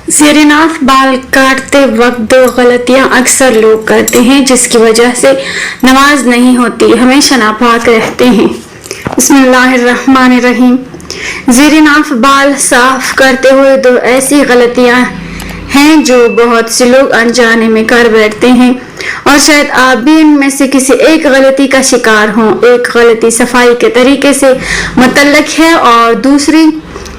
زیر ناف بال کاٹتے وقت دو غلطیاں اکثر لوگ کرتے ہیں جس کی وجہ سے نماز نہیں ہوتی، ہمیشہ ناپاک رہتے ہیں۔ بسم اللہ الرحمن الرحیم۔ زیر ناف بال صاف کرتے ہوئے دو ایسی غلطیاں ہیں جو بہت سے لوگ انجانے میں کر بیٹھتے ہیں، اور شاید آپ بھی ان میں سے کسی ایک غلطی کا شکار ہوں۔ ایک غلطی صفائی کے طریقے سے متعلق ہے اور دوسری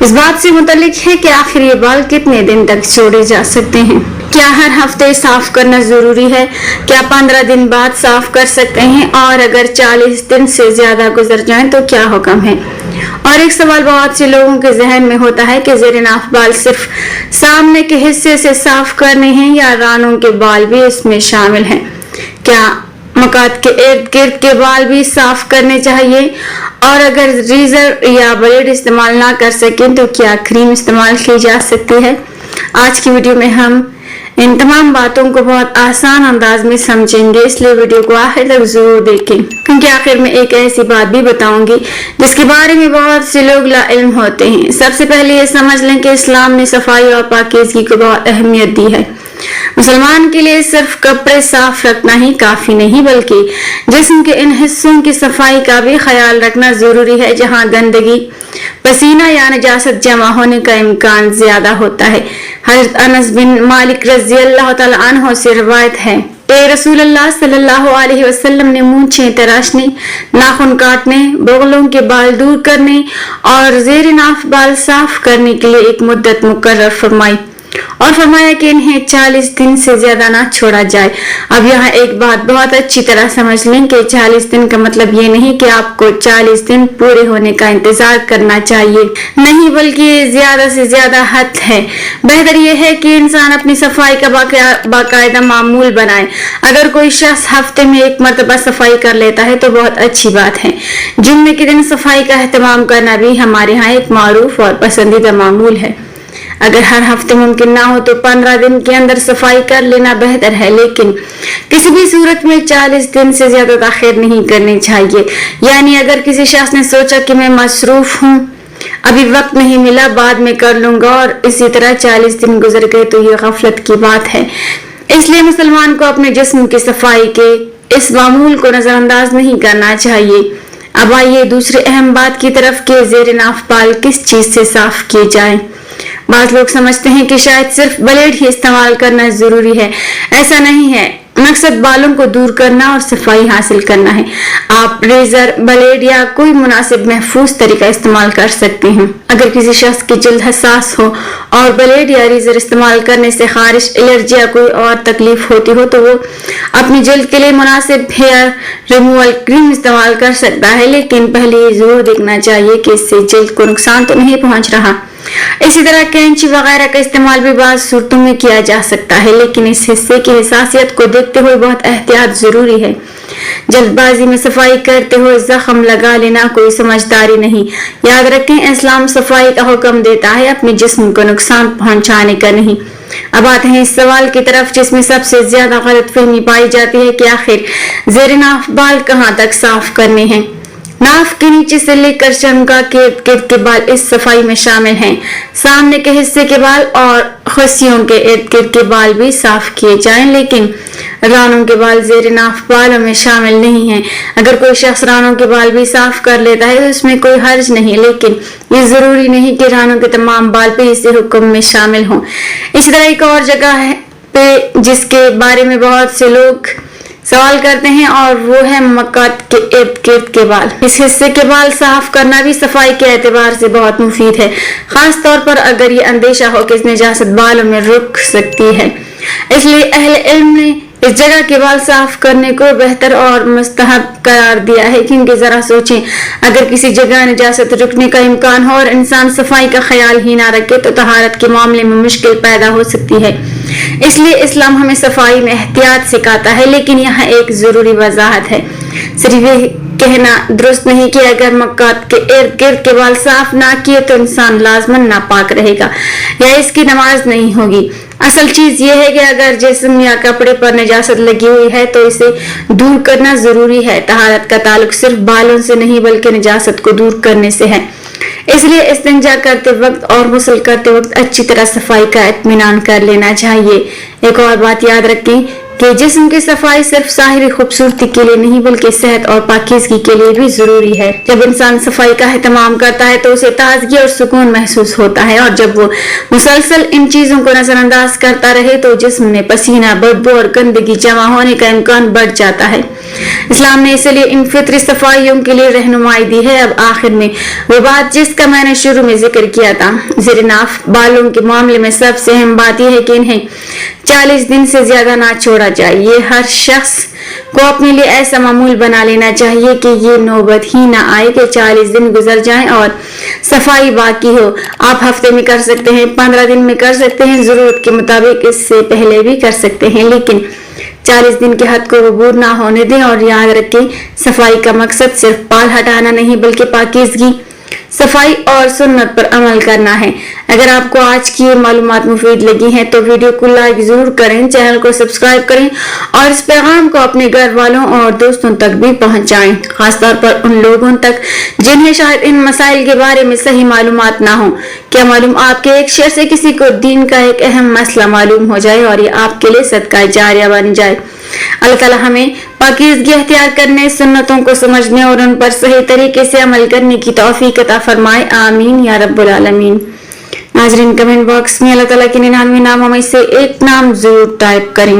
اس بات سے متعلق ہے کہ آخر یہ بال کتنے دن تک چھوڑے جا سکتے ہیں۔ کیا ہر ہفتے صاف کرنا ضروری ہے؟ کیا 15 دن بعد صاف کر سکتے ہیں؟ اور اگر 40 دن سے زیادہ گزر جائیں تو کیا حکم ہے؟ اور ایک سوال بہت سے لوگوں کے ذہن میں ہوتا ہے کہ زیر ناف بال صرف سامنے کے حصے سے صاف کرنے ہیں یا رانوں کے بال بھی اس میں شامل ہیں؟ کیا مقاط کے ارد گرد کے بال بھی صاف کرنے چاہیے؟ اور اگر ریزر یا بلیڈ استعمال نہ کر سکیں تو کیا کریم استعمال کی جا سکتی ہے؟ آج کی ویڈیو میں ہم ان تمام باتوں کو بہت آسان انداز میں سمجھیں گے، اس لیے ویڈیو کو آخر تک ضرور دیکھیں، کیونکہ آخر میں ایک ایسی بات بھی بتاؤں گی جس کے بارے میں بہت سے لوگ لا علم ہوتے ہیں۔ سب سے پہلے یہ سمجھ لیں کہ اسلام نے صفائی اور پاکیزگی کو بہت اہمیت دی ہے۔ مسلمان کے لیے صرف کپڑے صاف رکھنا ہی کافی نہیں، بلکہ جسم کے ان حصوں کی صفائی کا بھی خیال رکھنا ضروری ہے جہاں گندگی، پسینہ یا نجاست جمع ہونے کا امکان زیادہ ہوتا ہے۔ حضرت انس بن مالک رضی اللہ تعالی عنہ سے روایت ہے کہ رسول اللہ صلی اللہ علیہ وسلم نے مونچھیں تراشنے، ناخن کاٹنے، بغلوں کے بال دور کرنے اور زیر ناف بال صاف کرنے کے لیے ایک مدت مقرر فرمائی اور فرمایا کہ انہیں 40 دن سے زیادہ نہ چھوڑا جائے۔ اب یہاں ایک بات بہت اچھی طرح سمجھ لیں کہ 40 دن کا مطلب یہ نہیں کہ آپ کو 40 دن پورے ہونے کا انتظار کرنا چاہیے، نہیں، بلکہ یہ زیادہ سے زیادہ حد ہے۔ بہتر یہ ہے کہ انسان اپنی صفائی کا باقاعدہ معمول بنائے۔ اگر کوئی شخص ہفتے میں ایک مرتبہ صفائی کر لیتا ہے تو بہت اچھی بات ہے۔ جمعے کے دن صفائی کا اہتمام کرنا بھی ہمارے ہاں ایک معروف اور پسندیدہ معمول ہے۔ اگر ہر ہفتے ممکن نہ ہو تو 15 دن کے اندر صفائی کر لینا بہتر ہے، لیکن کسی بھی صورت میں 40 دن سے زیادہ تاخیر نہیں کرنی چاہیے۔ یعنی اگر کسی شخص نے سوچا کہ میں مصروف ہوں، ابھی وقت نہیں ملا، بعد میں کر لوں گا، اور اسی طرح 40 دن گزر گئے تو یہ غفلت کی بات ہے۔ اس لیے مسلمان کو اپنے جسم کی صفائی کے اس معمول کو نظر انداز نہیں کرنا چاہیے۔ اب آئیے دوسری اہم بات کی طرف کہ زیر ناف بال کس چیز سے صاف کیے جائیں۔ بعض لوگ سمجھتے ہیں کہ شاید صرف بلیڈ ہی استعمال کرنا ضروری ہے۔ ایسا نہیں ہے، مقصد بالوں کو دور کرنا اور صفائی حاصل کرنا ہے۔ آپ ریزر، بلیڈ یا کوئی مناسب محفوظ طریقہ استعمال کر سکتے ہیں۔ اگر کسی شخص کی جلد حساس ہو اور بلیڈ یا ریزر استعمال کرنے سے خارش، الرجی یا کوئی اور تکلیف ہوتی ہو تو وہ اپنی جلد کے لیے مناسب ہیئر ریموول کریم استعمال کر سکتا ہے، لیکن پہلے یہ ضرور دیکھنا چاہیے کہ اس سے جلد کو نقصان تو نہیں پہنچ رہا۔ اسی طرح کینچی وغیرہ کا استعمال بھی بعض صورتوں میں کیا جا سکتا ہے، لیکن اس حصے کی حساسیت کو دیکھتے ہوئے بہت احتیاط ضروری ہے۔ جلد بازی میں صفائی کرتے ہوئے زخم لگا لینا کوئی سمجھداری نہیں۔ یاد رکھیں، اسلام صفائی کا حکم دیتا ہے، اپنے جسم کو نقصان پہنچانے کا نہیں۔ اب آتے ہیں اس سوال کی طرف جس میں سب سے زیادہ غلط فہمی پائی جاتی ہے کہ آخر زیر ناف بال کہاں تک صاف کرنے ہیں۔ ناف کے نیچے سے لے کر شرمگاہ کے ارد گرد کے بال اس صفائی میں شامل ہیں۔ سامنے کے حصے کے بال اور خصیوں کے ارد گرد کے بال بھی صاف کیے جائیں، لیکن رانوں کے بال زیر ناف بالوں میں شامل نہیں ہیں۔ اگر کوئی شخص رانوں کے بال بھی صاف کر لیتا ہے تو اس میں کوئی حرج نہیں، لیکن یہ ضروری نہیں کہ رانوں کے تمام بال بھی اس حکم میں شامل ہوں۔ اسی طرح ایک اور جگہ ہے پہ جس کے بارے میں بہت سے لوگ سوال کرتے ہیں اور وہ ہے مقاط کے ارد گرد کے بال۔ اس حصے کے بال صاف کرنا بھی صفائی کے اعتبار سے بہت مفید ہے، خاص طور پر اگر یہ اندیشہ ہو کہ اس نجاست بالوں میں رک سکتی ہے۔ اس لیے اہل علم نے اس جگہ کے بال صاف کرنے کو بہتر اور مستحب قرار دیا ہے، کیونکہ ذرا سوچیں، اگر کسی جگہ نجاست رکنے کا امکان ہو اور انسان صفائی کا خیال ہی نہ رکھے تو طہارت کے معاملے میں مشکل پیدا ہو سکتی ہے۔ اس لیے اسلام ہمیں صفائی میں احتیاط سکھاتا ہے، لیکن یہاں ایک ضروری وضاحت ہے۔ صرف یہ کہنا درست نہیں کہ اگر مقاط کے ارد گرد کے بال صاف نہ کیے تو انسان لازماً ناپاک رہے گا یا اس کی نماز نہیں ہوگی۔ اصل چیز یہ ہے کہ اگر جسم یا کپڑے پر نجاست لگی ہوئی ہے تو اسے دور کرنا ضروری ہے۔ طہارت کا تعلق صرف بالوں سے نہیں بلکہ نجاست کو دور کرنے سے ہے، اس لیے استنجا کرتے وقت اور غسل کرتے وقت اچھی طرح صفائی کا اطمینان کر لینا چاہیے۔ ایک اور بات یاد رکھیں کہ جسم کی صفائی صرف ظاہری خوبصورتی کے لیے نہیں بلکہ صحت اور پاکیزگی کے لیے بھی ضروری ہے۔ جب انسان صفائی کا اہتمام کرتا ہے تو اسے تازگی اور سکون محسوس ہوتا ہے، اور جب وہ مسلسل ان چیزوں کو نظر انداز کرتا رہے تو جسم میں پسینہ، بدبو اور گندگی جمع ہونے کا امکان بڑھ جاتا ہے۔ اسلام نے اس لیے ان فطری صفائیوں کے لیے رہنمائی دی ہے۔ اب آخر میں وہ بات جس کا میں نے شروع میں ذکر کیا تھا، زیر ناف بالوں کے معاملے میں سب سے اہم بات یہ ہے کہ انہیں 40 دن سے زیادہ نہ چھوڑا جائے۔ یہ ہر شخص کو اپنے لیے ایسا معمول بنا لینا چاہیے کہ یہ نوبت ہی نہ آئے کہ 40 دن گزر جائیں اور صفائی باقی ہو۔ آپ ہفتے میں کر سکتے ہیں، 15 دن میں کر سکتے ہیں، ضرورت کے مطابق اس سے پہلے بھی کر سکتے ہیں، لیکن 40 دن کے حد کو عبور نہ ہونے دیں۔ اور یاد رکھیں، صفائی کا مقصد صرف بال ہٹانا نہیں بلکہ پاکیزگی، صفائی اور سنت پر عمل کرنا ہے۔ اگر آپ کو آج کی یہ معلومات مفید لگی ہیں تو ویڈیو کو لائک ضرور کریں، چینل کو سبسکرائب کریں اور اس پیغام کو اپنے گھر والوں اور دوستوں تک بھی پہنچائیں، خاص طور پر ان لوگوں تک جنہیں شاید ان مسائل کے بارے میں صحیح معلومات نہ ہوں۔ کیا معلوم آپ کے ایک شیئر سے کسی کو دین کا ایک اہم مسئلہ معلوم ہو جائے اور یہ آپ کے لیے صدقہ جاریہ بن جائے۔ اللہ تعالیٰ ہمیں پاکیزگی اختیار کرنے، سنتوں کو سمجھنے اور ان پر صحیح طریقے سے عمل کرنے کی توفیق عطا فرمائے، آمین یا رب العالمین۔ ناظرین، کمنٹ باکس میں اللہ تعالیٰ کے 99 ناموں میں سے ایک نام ضرور ٹائپ کریں۔